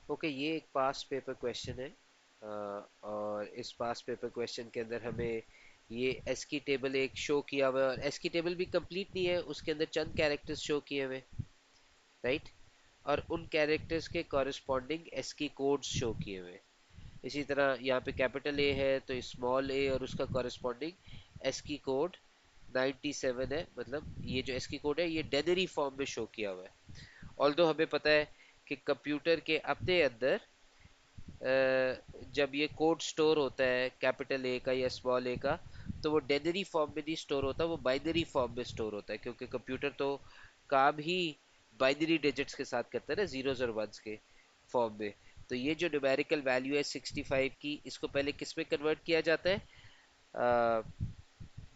Okay, ये एक past paper question है। और इस पास्ट पेपर क्वेश्चन के अंदर हमें ये एस की टेबल एक शो किया हुआ है, और एस की टेबल भी कंप्लीट नहीं है, उसके अंदर चंद कैरेक्टर्स शो किए हुए, राइट। और उन कैरेक्टर्स के कॉरेस्पॉन्डिंग एस की कोड्स शो किए हुए। इसी तरह यहाँ पे कैपिटल ए है तो स्मॉल ए और उसका कॉरेस्पॉन्डिंग एस की कोड 97 है, मतलब ये जो एस की कोड है ये डेनरी फॉर्म में शो किया हुआ है। ऑल्दो हमें पता है कि कंप्यूटर के अपने अंदर जब ये कोड स्टोर होता है कैपिटल ए का या स्मॉल ए का, तो वो डेनरी फॉर्म में नहीं स्टोर होता, वो बाइनरी फॉर्म में स्टोर होता है, क्योंकि कंप्यूटर तो काम ही बाइनरी डिजिट्स के साथ करता है ना, जीरोस और वंस के फॉर्म में। तो ये जो न्यूमेरिकल वैल्यू है 65 की, इसको पहले किस में कन्वर्ट किया जाता है,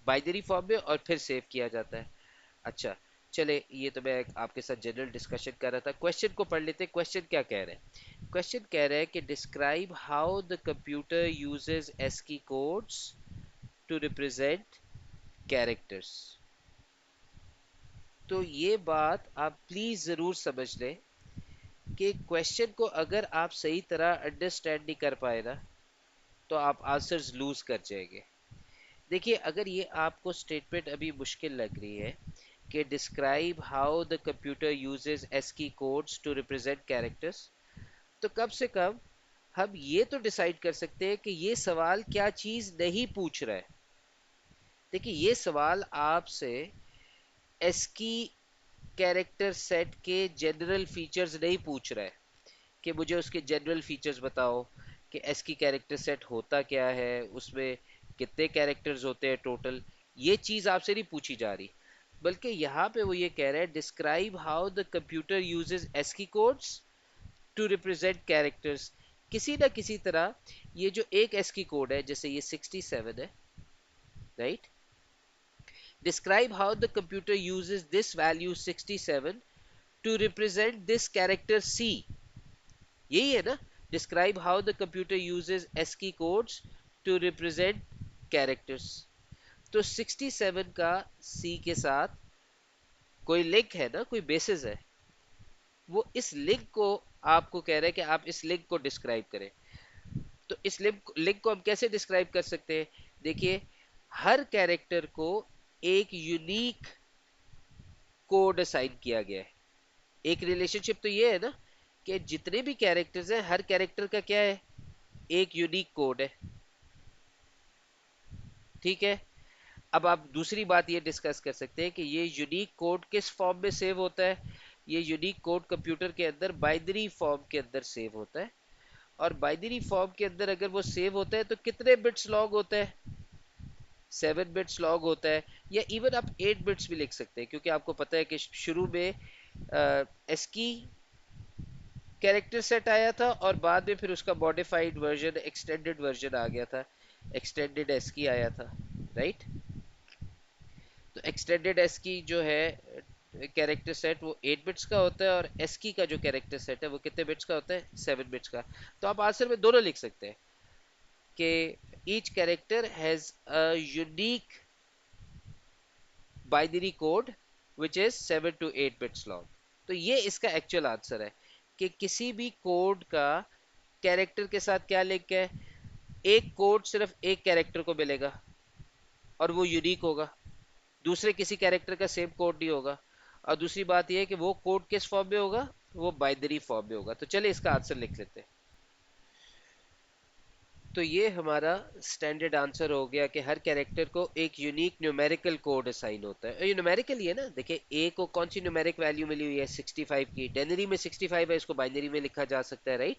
बाइनरी फॉर्म में, और फिर सेव किया जाता है। अच्छा, चले, ये तो मैं आपके साथ जनरल डिस्कशन कर रहा था। क्वेश्चन को पढ़ लेते हैं। क्वेश्चन क्या कह रहे हैं? क्वेश्चन कह रहा है कि describe how the computer uses ASCII codes to represent characters. तो ये बात आप प्लीज जरूर समझ लें कि क्वेश्चन को अगर आप सही तरह अंडरस्टैंड नहीं कर पाए ना, तो आप आंसर्स लूज कर जाएंगे। देखिए, अगर ये आपको स्टेटमेंट अभी मुश्किल लग रही है कि describe how the computer uses ASCII codes to represent characters, तो कम से कम हम ये तो डिसाइड कर सकते हैं कि ये सवाल क्या चीज नहीं पूछ रहा है। देखिए, ये सवाल आपसे एस्की कैरेक्टर सेट के जनरल फीचर्स नहीं पूछ रहा है कि मुझे उसके जनरल फीचर्स बताओ, कि एस्की कैरेक्टर सेट होता क्या है, उसमें कितने कैरेक्टर्स होते हैं टोटल। ये चीज आपसे नहीं पूछी जा रही, बल्कि यहाँ पे वो ये कह रहा है describe how the computer uses ASCII codes to represent characters. किसी ना किसी तरह ये जो एक एस्की कोड है, जैसे ये 67 है, right, describe how the computer uses this value 67 to represent this character C. यही है ना, describe how the computer uses ASCII codes to represent characters. तो 67 का सी के साथ कोई लिंक है ना, कोई बेसिस है। वो इस लिंक को आपको कह रहा है कि आप इस लिंक को डिस्क्राइब करें। तो इस लिंक को हम कैसे डिस्क्राइब कर सकते हैं? देखिए, हर कैरेक्टर को एक यूनिक कोड असाइन किया गया है। एक रिलेशनशिप तो ये है ना कि जितने भी कैरेक्टर्स हैं, हर कैरेक्टर का क्या है, एक यूनिक कोड है। ठीक है। अब आप दूसरी बात ये डिस्कस कर सकते हैं कि ये यूनिक कोड किस फॉर्म में सेव होता है। ये यूनिक कोड कंप्यूटर के अंदर बाइनरी फॉर्म के अंदर सेव होता है। और बाइनरी फॉर्म के अंदर अगर वो सेव होता है तो कितने बिट्स लॉग होता है? 7 बिट्स लॉग होता है। या इवन आप 8 बिट्स भी लिख सकते हैं, क्योंकि आपको पता है कि शुरू में एस्की कैरेक्टर सेट आया था, और बाद में फिर उसका मॉडिफाइड वर्जन, एक्सटेंडेड वर्जन आ गया था, एक्सटेंडेड एस्की आया था, राइट। तो एक्सटेंडेड एस्की जो है कैरेक्टर सेट, वो 8 बिट्स का होता है, और एस्की का जो कैरेक्टर सेट है वो कितने बिट्स का होता है? 7 बिट्स का। तो आप आंसर में दोनों लिख सकते हैं कि each character has a unique binary code which is 7 to 8 bits long. तो ये इसका एक्चुअल आंसर है कि किसी भी कोड का कैरेक्टर के साथ क्या लिंक है। एक कोड सिर्फ एक कैरेक्टर को मिलेगा और वो यूनिक होगा, दूसरे किसी कैरेक्टर का सेम कोड नहीं होगा। और दूसरी बात यह है कि वो कोड किस फॉर्म में होगा? वो बाइनरी फॉर्म में होगा। तो चलिए इसका आंसर लिख लेते हैं। तो ये हमारा स्टैंडर्ड आंसर हो गया कि हर कैरेक्टर को एक यूनिक न्यूमेरिकल कोड असाइन होता है। ये न्यूमेरिकल ही है ना। देखिए, ए को कौन सी न्यूमेरिक वैल्यू मिली हुई है? 65 की। डेनरी में 65 है, इसको बाइनरी में लिखा जा सकता है, राइट।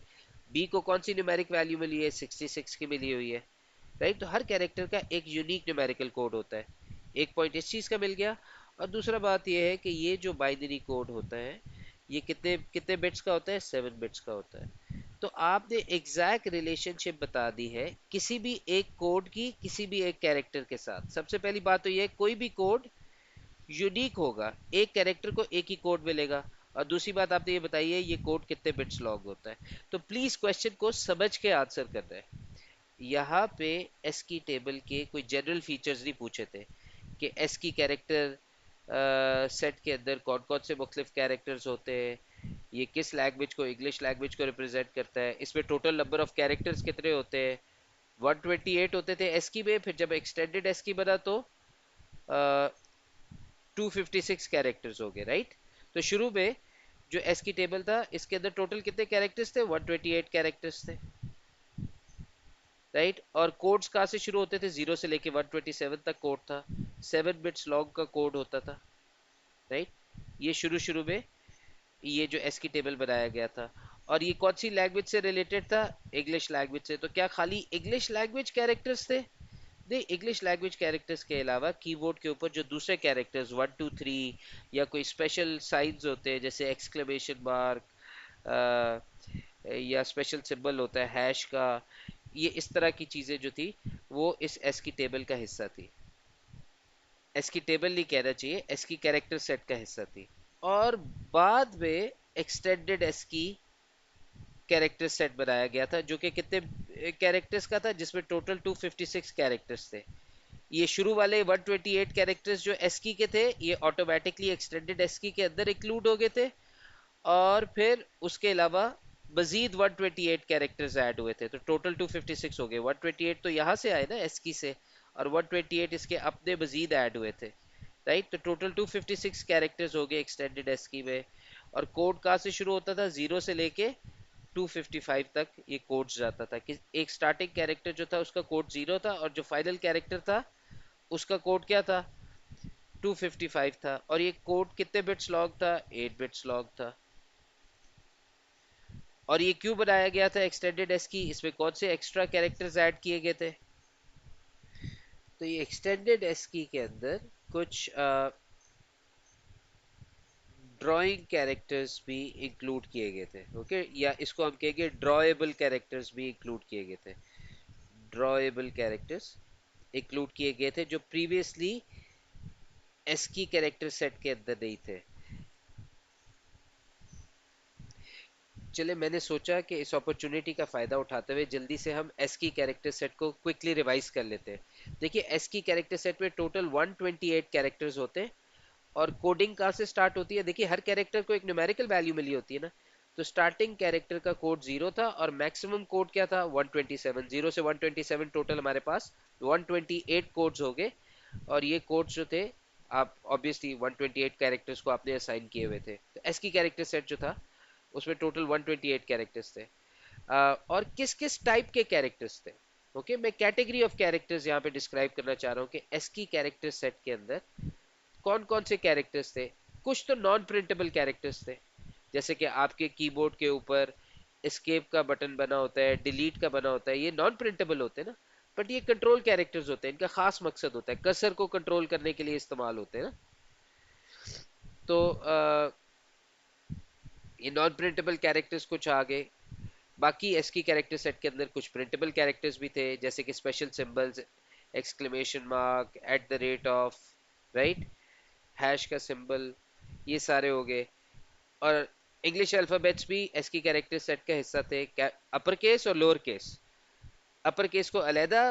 बी को कौन सी न्यूमेरिक वैल्यू मिली है? 66 की मिली हुई है, राइट। तो हर कैरेक्टर का एक यूनिक न्यूमेरिकल कोड होता है। एक पॉइंट इस चीज का मिल गया। और दूसरा बात यह है कि ये जो बाइनरी कोड होता है ये कितने कितने बिट्स का होता है? 7 बिट्स का होता है। तो आपने एग्जैक्ट रिलेशनशिप बता दी है किसी भी एक कोड की किसी भी एक कैरेक्टर के साथ। सबसे पहली बात तो ये है, कोई भी कोड यूनिक होगा, एक कैरेक्टर को एक ही कोड मिलेगा। और दूसरी बात आपने ये बताई है ये कोड कितने बिट्स लॉग होता है। तो प्लीज क्वेश्चन को समझ के आंसर करना है। यहाँ पे एस की टेबल के कोई जनरल फीचर्स नहीं पूछे थे कि एस की कैरेक्टर सेट के अंदर कौन कौन से मुख्तलिफ कैरेक्टर्स होते हैं, ये किस लैंग्वेज को, इंग्लिश लैंग्वेज को रिप्रेजेंट करता है। इसमें टोटल नंबर ऑफ कैरेक्टर्स कितने होते हैं, 128 होते थे एस्की में, फिर जब एक्सटेंडेड एस्की बना तो 256 कैरेक्टर्स हो गए, राइट। तो शुरू में जो एस्की टेबल था इसके अंदर टोटल कितने कैरेक्टर्स थे, 128 कैरेक्टर्स थे, राइट। और कोड्स कहाँ से शुरू होते थे, 0 से लेके 127 तक कोड था, 7 बिट्स लॉन्ग का कोड होता था, राइट। ये शुरू शुरू में ये जो एस्की टेबल बनाया गया था। और ये कौन सी लैंग्वेज से रिलेटेड था, इंग्लिश लैंग्वेज से। तो क्या खाली इंग्लिश लैंग्वेज कैरेक्टर्स थे, नहीं, इंग्लिश लैंग्वेज कैरेक्टर्स के अलावा कीबोर्ड के ऊपर जो दूसरे कैरेक्टर्स 1 2 3 या कोई स्पेशल साइंस होते हैं जैसे एक्सक्लेमेशन मार्क या स्पेशल सिंबल होता है हैश का, ये इस तरह की चीजें जो थी वो इस एस्की टेबल का हिस्सा थी। एस्की टेबल नहीं कहना चाहिए, एस्की कैरेक्टर सेट का हिस्सा थी। और बाद में एक्सटेंडेड एस्की कैरेक्टर सेट बनाया गया था जो कि कितने कैरेक्टर्स का था, जिसमें टोटल 256 कैरेक्टर्स थे। ये शुरू वाले 128 कैरेक्टर्स जो एस्की के थे ये ऑटोमेटिकली एक्सटेंडेड एस्की के अंदर इंक्लूड हो गए थे। और फिर उसके अलावा मजीद 128 कैरेक्टर्स ऐड हुए थे, तो टोटल 256 हो गए। 128 तो यहाँ से आए ना एस्की से, और 128 इसके अपने मजीद ऐड हुए थे, राइट। तो टोटल 256 कैरेक्टर्स हो गए एक्सटेंडेड एस्की में। और कोड कहाँ से शुरू होता था, 0 से लेके 255 तक ये कोड जाता था कि एक स्टार्टिंग कैरेक्टर जो था उसका कोड 0 था, और जो फाइनल कैरेक्टर था उसका कोड क्या था, 255 था। और ये कोड कितने बिट्स लॉन्ग था, 8 बिट्स लॉन्ग था। और ये क्यों बनाया गया था एक्सटेंडेड एस की, इसमें कौन से एक्स्ट्रा कैरेक्टर्स ऐड किए गए थे। तो ये एक्सटेंडेड एस की के अंदर कुछ ड्राइंग कैरेक्टर्स भी इंक्लूड किए गए थे, ओके, या इसको हम कहेंगे ड्रॉएबल कैरेक्टर्स भी इंक्लूड किए गए थे। ड्रॉएबल कैरेक्टर्स इंक्लूड किए गए थे जो प्रीवियसली एस की कैरेक्टर सेट के अंदर नहीं थे। चले, मैंने सोचा कि इस अपॉर्चुनिटी का फायदा उठाते हुए जल्दी से हम एस की कैरेक्टर सेट को क्विकली रिवाइज कर लेते हैं। देखिए एस की कैरेक्टर सेट में टोटल 128 कैरेक्टर्स होते हैं। और कोडिंग कहाँ से स्टार्ट होती है, देखिए हर कैरेक्टर को एक न्यूमेरिकल वैल्यू मिली होती है ना। तो स्टार्टिंग कैरेक्टर का कोड 0 था और मैक्सिमम कोड क्या था, 127। 0 से 127 टोटल हमारे पास 128 कोड्स हो गए। और ये कोड्स जो थे, आप ऑब्वियसली 128 कैरेक्टर्स को आपने असाइन किए हुए थे। तो एस की कैरेक्टर सेट जो था उसमें टोटल 128 कैरेक्टर्स थे। और किस किस टाइप के कैरेक्टर्स थे, ओके, मैं कैटेगरी ऑफ कैरेक्टर्स यहाँ पे डिस्क्राइब करना चाह रहा हूँ कि एस की कैरेक्टर सेट के अंदर कौन कौन से कैरेक्टर्स थे। कुछ तो नॉन प्रिंटेबल कैरेक्टर्स थे, जैसे कि आपके कीबोर्ड के ऊपर एस्केप का बटन बना होता है, डिलीट का बना होता है, ये नॉन प्रिंटेबल होते हैं ना। बट ये कंट्रोल कैरेक्टर्स होते हैं, इनका खास मकसद होता है, कर्सर को कंट्रोल करने के लिए इस्तेमाल होते हैं ना। तो ये नॉन प्रिंटेबल कैरेक्टर्स कुछ आ गए। बाकी एस की कैरेक्टर सेट के अंदर कुछ प्रिंटेबल कैरेक्टर्स भी थे, जैसे कि special symbols, exclamation mark, at the rate of, right, hash का सिंबल, ये सारे हो गए। और इंग्लिश अल्फाबेट्स भी एस की कैरेक्टर सेट का हिस्सा थे, अपर केस और लोअर केस। अपर केस को अलहदा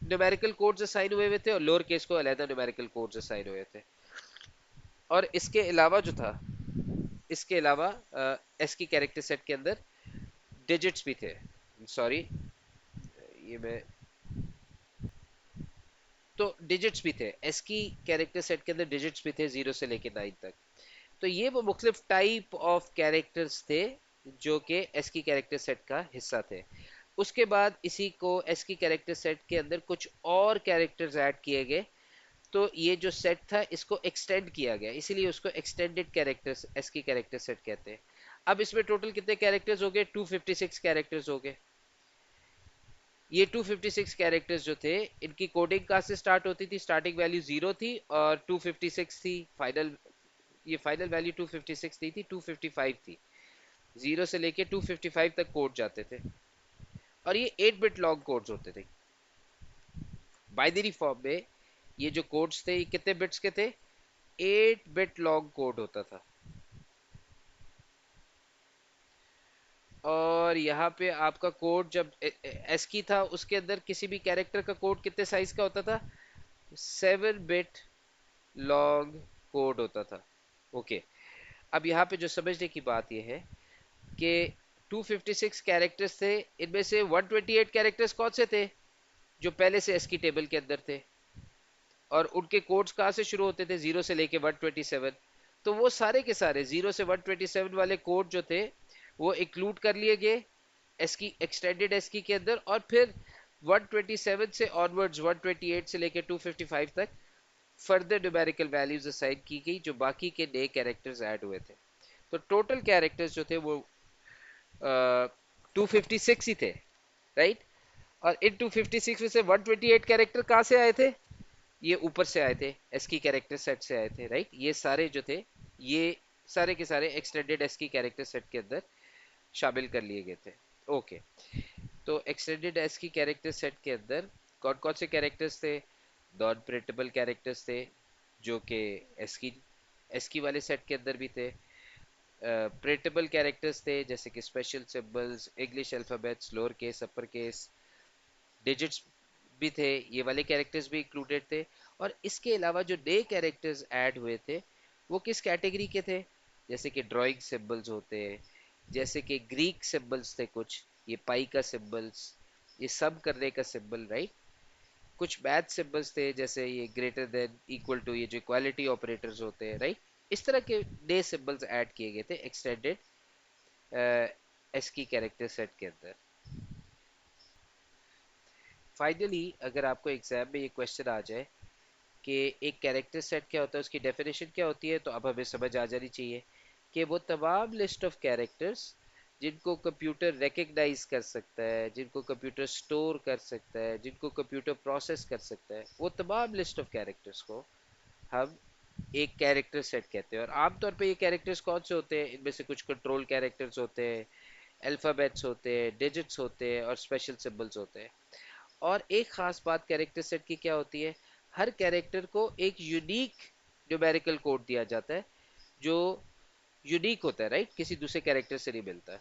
न्यूमेरिकल कोड्स असाइन हुए हुए थे और लोअर केस को अलहदा न्यूमेरिकल कोड्स असाइन हुए थे। और इसके अलावा जो था, इसके अलावा एस की कैरेक्टर सेट के अंदर डिजिट्स भी थे, सॉरी, ये मैं, तो डिजिट्स भी थे एस की कैरेक्टर सेट के अंदर, डिजिट्स भी थे 0 से लेके 9 तक। तो ये वो मुख्तलिफ टाइप ऑफ कैरेक्टर्स थे जो कि एस की कैरेक्टर सेट का हिस्सा थे। उसके बाद इसी को एस की कैरेक्टर सेट के अंदर कुछ और कैरेक्टर्स ऐड किए गए। तो ये जो सेट था इसको एक्सटेंड किया गया, इसीलिए उसको एक्सटेंडेड कैरेक्टर्स एस की कैरेक्टर सेट कहते हैं। अब इसमें टोटल कितने कैरेक्टर्स हो गए, 256 कैरेक्टर्स हो गए। ये 256 कैरेक्टर्स जो थे इनकी कोडिंग कहाँ से स्टार्ट होती थी, स्टार्टिंग वैल्यू 0 थी और 256 थी फाइनल। ये फाइनल वैल्यू 256 नहीं थी, 255 थी। 0 से लेके 255 तक कोड जाते थे। और ये 8 बिट लॉन्ग कोड्स होते थे बाइनरी फॉर्म में। ये जो कोड्स थे ये कितने बिट्स के थे, 8 बिट लॉन्ग कोड होता था। और यहाँ पे आपका कोड जब एस की था उसके अंदर किसी भी कैरेक्टर का कोड कितने साइज का होता था, 7 बिट लॉन्ग कोड होता था, ओके। अब यहाँ पे जो समझने की बात यह है कि 256 कैरेक्टर्स थे, इनमें से 128 कैरेक्टर्स कौन से थे? जो पहले से एस्की टेबल के अंदर थे, और उनके कोड्स कहाँ से शुरू होते थे? 0 से लेके 127। तो वो सारे के सारे 0 से 127 वाले कोड जो थे वो इंक्लूड कर लिए गए एस्की, एक्सटेंडेड एस्की के अंदर, और फिर 127 से ऑनवर्ड्स 128 से लेके 255 तक फर्दर न्यूमेरिकल वैल्यूज असाइन की गई, जो बाकी के नए कैरेक्टर्स ऐड हुए थे। तो टोटल कैरेक्टर्स जो थे वो 256 ही थे, राइट? और इन 256 में से 128 कैरेक्टर कहाँ से आए थे? ये ऊपर से आए थे, एस्की कैरेक्टर सेट से आए थे, राइट? ये सारे जो थे, ये सारे के सारे एक्सटेंडेड एस्की कैरेक्टर सेट के अंदर शामिल कर लिए गए थे। ओके, तो एक्सटेंडेड एस्की कैरेक्टर सेट के अंदर कौन कौन से कैरेक्टर्स थे? नॉन प्रिंटेबल कैरेक्टर्स थे, जो कि एस्की एस्की वाले सेट के अंदर भी थे। प्रिंटेबल कैरेक्टर्स थे, जैसे कि special symbols, English alphabets, lower case, upper case, digits भी थे, ये वाले कैरेक्टर्स भी इंक्लूडेड थे। और इसके अलावा जो नए कैरेक्टर्स ऐड हुए थे वो किस कैटेगरी के थे? जैसे कि ड्राइंग सिंबल्स होते हैं, जैसे कि ग्रीक सिंबल्स थे कुछ, ये पाई का सिंबल्स, ये सम करने का सिंबल, राइट? कुछ मैथ सिंबल्स थे, जैसे ये ग्रेटर देन, इक्वल टू, ये जो इक्वालिटी ऑपरेटर्स होते हैं, राइट? इस तरह के नए सिंबल्स ऐड किए गए थे एक्सटेंडेड एस्की कैरेक्टर सेट के अंदर। फाइनली अगर आपको एग्जाम में ये क्वेश्चन आ जाए कि एक कैरेक्टर सेट क्या होता है, उसकी डेफिनेशन क्या होती है, तो अब हमें समझ आ जानी चाहिए कि वो तमाम लिस्ट ऑफ कैरेक्टर्स जिनको कंप्यूटर रिकग्नाइज कर सकता है, जिनको कंप्यूटर स्टोर कर सकता है, जिनको कंप्यूटर प्रोसेस कर सकता है, वो तमाम लिस्ट ऑफ कैरेक्टर्स को हम एक कैरेक्टर सेट कहते हैं। और आमतौर पे ये कैरेक्टर्स कौन से होते हैं? इनमें से कुछ कंट्रोल कैरेक्टर्स होते हैं, अल्फाबेट्स होते हैं, डिजिट्स होते हैं, और स्पेशल सिंबल्स होते हैं। और एक खास बात कैरेक्टर सेट की क्या होती है? हर कैरेक्टर को एक यूनिक न्यूमेरिकल कोड दिया जाता है, जो यूनिक होता है, राइट? किसी दूसरे कैरेक्टर से नहीं मिलता है।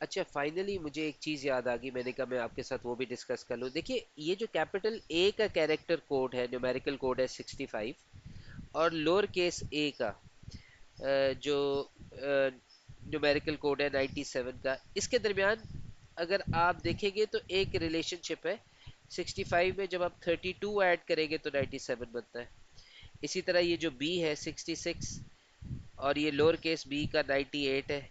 अच्छा, फाइनली मुझे एक चीज याद आ गई, मैंने कहा मैं आपके साथ वो भी डिस्कस कर लूं। देखिए, ये जो कैपिटल ए का कैरेक्टर कोड है, न्यूमेरिकल कोड है 65, और लोअर केस ए का जो न्यूमेरिकल कोड है 97 का, इसके दरमियान अगर आप देखेंगे तो एक रिलेशनशिप है। 65 में जब आप 32 ऐड करेंगे तो 97 बनता है। इसी तरह ये जो बी है 66, और ये लोअर केस बी का 98 है।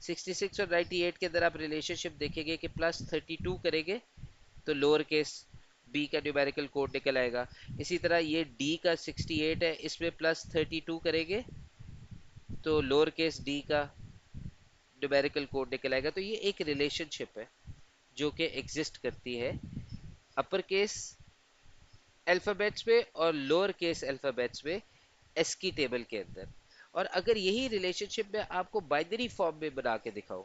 66 और 98 के अंदर आप रिलेशनशिप देखेंगे कि प्लस 32 करेंगे तो लोअर केस बी का न्यूमेरिकल कोड निकल आएगा। इसी तरह ये डी का 68 है, इसमें प्लस 32 करेंगे तो लोअर केस डी का न्यूमेरिकल कोड निकल आएगा। तो ये एक रिलेशनशिप है जो कि एग्जिस्ट करती है अपर केस अल्फाबेट्स में और लोअर केस अल्फाबेट्स में एस्की टेबल के अंदर। और अगर यही रिलेशनशिप मैं आपको बाइनरी फॉर्म में बना के दिखाऊं,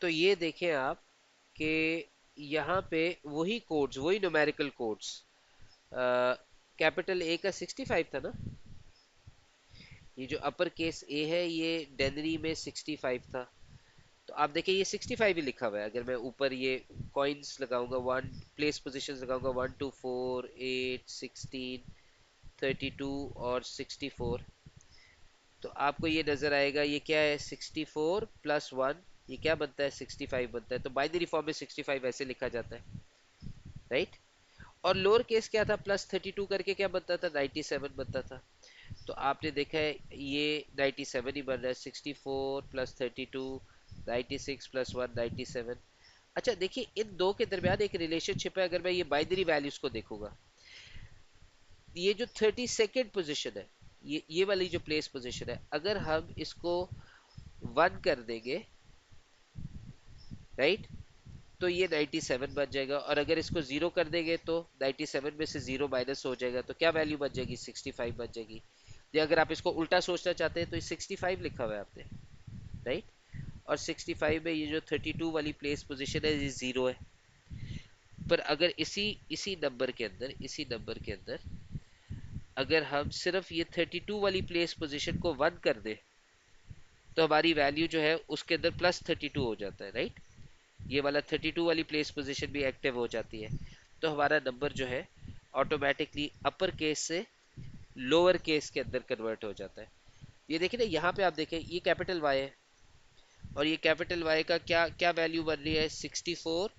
तो ये देखें आप कि यहाँ पे वही कोड्स, वही न्यूमेरिकल कोड्स, कैपिटल ए का 65 था ना, ये जो अपर केस ए है ये डेनरी में 65 था। तो आप देखिए ये 65 ही लिखा हुआ है। अगर मैं ऊपर ये कॉइन्स लगाऊंगा, वन प्लेस पोजीशंस लगाऊंगा, 1 2 4 8 16 32 और 64, तो आपको ये नजर आएगा ये क्या है, 64 प्लस 1, ये क्या बनता है, 65 बनता है। तो बाइनरी फॉर्म में 65 ऐसे लिखा जाता है, राइट? और लोअर केस क्या था, प्लस 32 करके क्या बनता था, 97 बनता था। तो आपने देखा है ये 97 ही बन रहा है, 64 प्लस 32, 96 प्लस 1, 97। अच्छा देखिए, इन दो के दरमियान एक रिलेशनशिप है। अगर मैं ये बाइनरी वैल्यूज को देखूंगा, ये जो 32nd पोजीशन है, ये वाली जो प्लेस पोजीशन है, अगर हम इसको 1 कर देंगे, राइट, तो ये 97 बन जाएगा। और अगर इसको 0 कर देंगे तो 97 में से 0 माइनस हो जाएगा, तो क्या वैल्यू बन जाएगी, 65 बन जाएगी। या अगर आप इसको उल्टा सोचना चाहते हैं तो 65 लिखा हुआ है आपने, राइट? और 65 में ये जो 32 वाली प्लेस पोजीशन है ये 0 है। पर अगर इसी इसी नंबर के अंदर, इसी नंबर के अंदर अगर हम सिर्फ ये 32 वाली प्लेस पोजीशन को 1 कर दे, तो हमारी वैल्यू जो है उसके अंदर प्लस 32 हो जाता है, राइट? ये वाला 32 वाली प्लेस पोजीशन भी एक्टिव हो जाती है। तो हमारा नंबर जो है ऑटोमेटिकली अपर केस से लोअर केस के अंदर कन्वर्ट हो जाता है। ये देखिए ना, यहाँ पे आप देखें ये कैपिटल वाई है और ये कैपिटल वाई का क्या क्या वैल्यू बन रही है, 64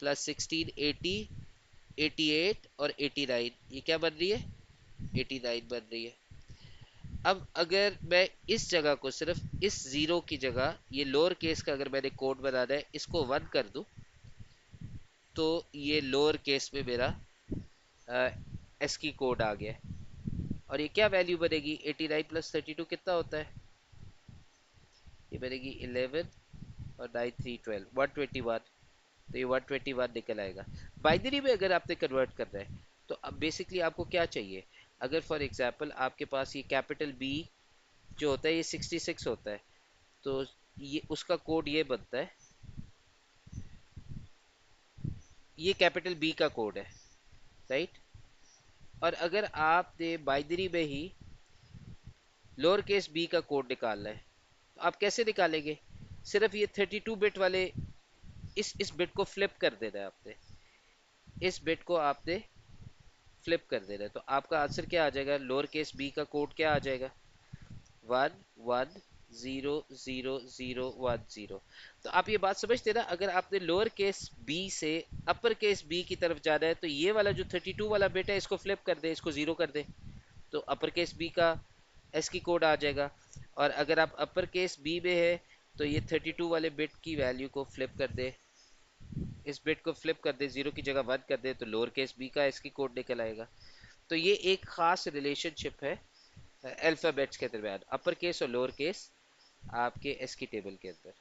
प्लस 16 80, 88 और 89, ये क्या बन रही है, 89 बन रही है। अब अगर मैं इस जगह को सिर्फ इस जीरो की जगह ये लोअर केस का अगर मैंने कोड बनाना है इसको 1 कर दूं, तो ये लोअर केस में मेरा एस की कोड आ गया है। और ये क्या वैल्यू बनेगी, 89 प्लस 32 कितना होता है, ये बनेगी 11 और 9 3 12 121। तो ये 121 निकल आएगा। बाइनरी में अगर आपने कन्वर्ट करना है तो अब बेसिकली आपको क्या चाहिए, अगर फॉर एग्जांपल आपके पास ये कैपिटल बी जो होता है ये 66 होता है, तो ये उसका कोड ये बनता है, ये कैपिटल बी का कोड है, राइट। और अगर आपने बाइनरी में ही लोअर केस बी का कोड निकालना है तो आप कैसे निकालेंगे, सिर्फ ये 32 बिट वाले इस बिट को फ्लिप कर देना है आपने, इस बिट को आपने फ्लिप कर देना है, तो आपका आंसर क्या आ जाएगा, लोअर केस बी का कोड क्या आ जाएगा, 110001 0। तो आप ये बात समझते ना, अगर आपने लोअर केस बी से अपर केस बी की तरफ जाना है तो ये वाला जो 32 वाला बिट है इसको फ्लिप कर दे, इसको जीरो कर दे, तो अपर केस बी का एस की कोड आ जाएगा। और अगर आप अपर केस बी में है तो ये 32 वाले बिट की वैल्यू को फ्लिप कर दे, इस बिट को फ्लिप कर दे, जीरो की जगह वन कर दे, तो लोअर केस बी का एस की कोड निकल आएगा। तो ये एक खास रिलेशनशिप है अल्फाबेट्स के दरमियान, अपर केस और लोअर केस आपके एस की टेबल के अंदर।